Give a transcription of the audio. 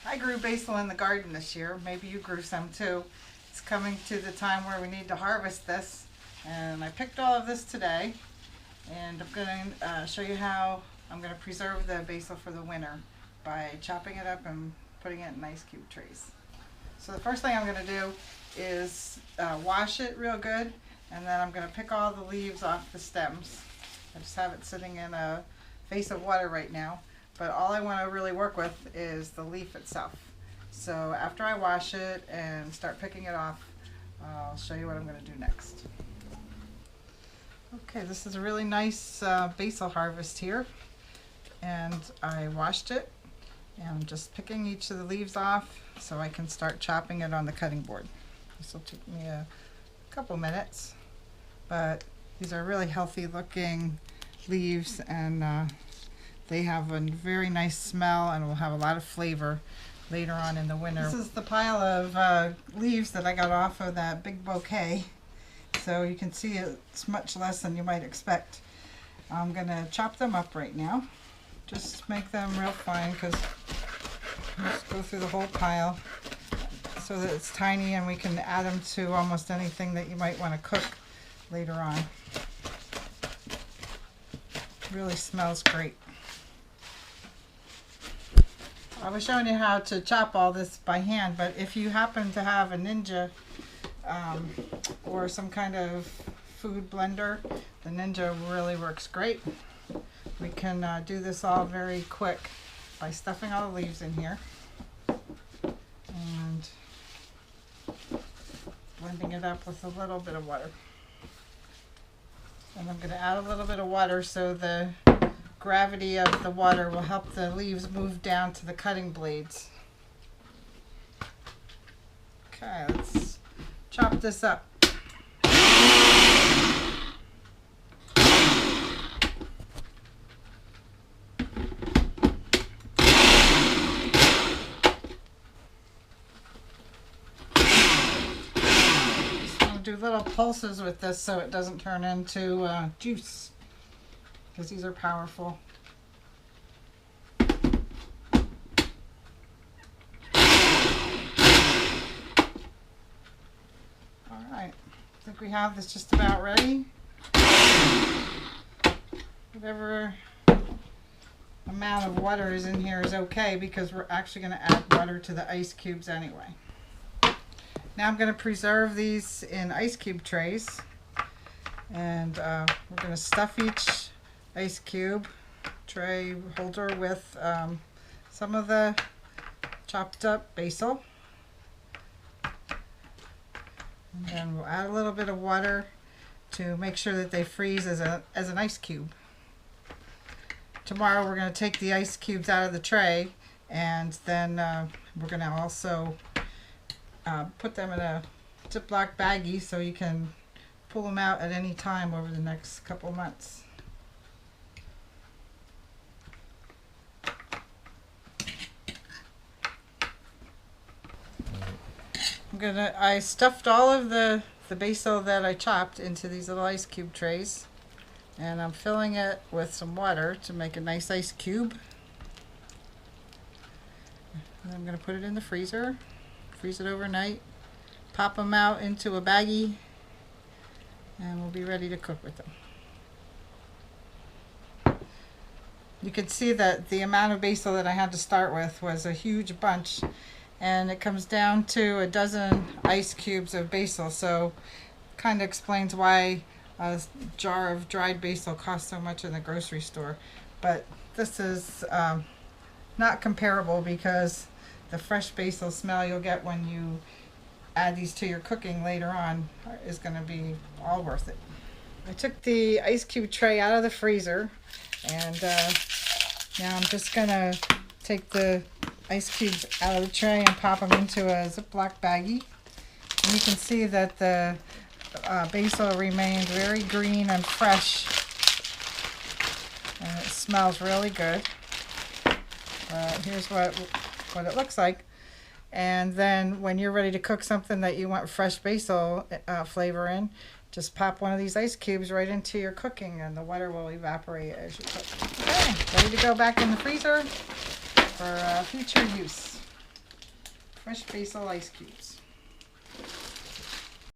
I grew basil in the garden this year. Maybe you grew some too. It's coming to the time where we need to harvest this. And I picked all of this today. And I'm going to show you how I'm going to preserve the basil for the winter by chopping it up and putting it in ice cube trays. So the first thing I'm going to do is wash it real good, and then I'm going to pick all the leaves off the stems. I just have it sitting in a vase of water right now, but all I want to really work with is the leaf itself. So after I wash it and start picking it off, I'll show you what I'm going to do next. Okay, this is a really nice basil harvest here, and I washed it, and I'm just picking each of the leaves off so I can start chopping it on the cutting board. This will take me a couple minutes, but these are really healthy looking leaves, and they have a very nice smell and will have a lot of flavor later on in the winter. This is the pile of leaves that I got off of that big bouquet, so you can see it's much less than you might expect. I'm going to chop them up right now. Just make them real fine, because just go through the whole pile so that it's tiny and we can add them to almost anything that you might want to cook later on. Really smells great. I was showing you how to chop all this by hand, but if you happen to have a Ninja or some kind of food blender, the Ninja really works great. We can do this all very quick by stuffing all the leaves in here and blending it up with a little bit of water. And I'm going to add a little bit of water so the gravity of the water will help the leaves move down to the cutting blades. Okay, let's chop this up. Do little pulses with this so it doesn't turn into juice, because these are powerful. Alright, I think we have this just about ready. Whatever amount of water is in here is okay, because we're actually going to add water to the ice cubes anyway. Now I'm going to preserve these in ice cube trays, and we're going to stuff each ice cube tray holder with some of the chopped up basil, and then we'll add a little bit of water to make sure that they freeze as an ice cube. Tomorrow we're going to take the ice cubes out of the tray, and then we're going to also put them in a Ziploc baggie so you can pull them out at any time over the next couple months. I stuffed all of the basil that I chopped into these little ice cube trays, and I'm filling it with some water to make a nice ice cube. And I'm going to put it in the freezer. Freeze it overnight, pop them out into a baggie, and we'll be ready to cook with them. You can see that the amount of basil that I had to start with was a huge bunch, and it comes down to a dozen ice cubes of basil, so kind of explains why a jar of dried basil costs so much in the grocery store. But this is not comparable, because the fresh basil smell you'll get when you add these to your cooking later on is going to be all worth it. I took the ice cube tray out of the freezer, and now I'm just going to take the ice cubes out of the tray and pop them into a Ziploc baggie. And you can see that the basil remains very green and fresh, and it smells really good. Here's what it looks like. And then when you're ready to cook something that you want fresh basil flavor in, just pop one of these ice cubes right into your cooking, and the water will evaporate as you cook. Okay, ready to go back in the freezer for future use. fresh basil ice cubes.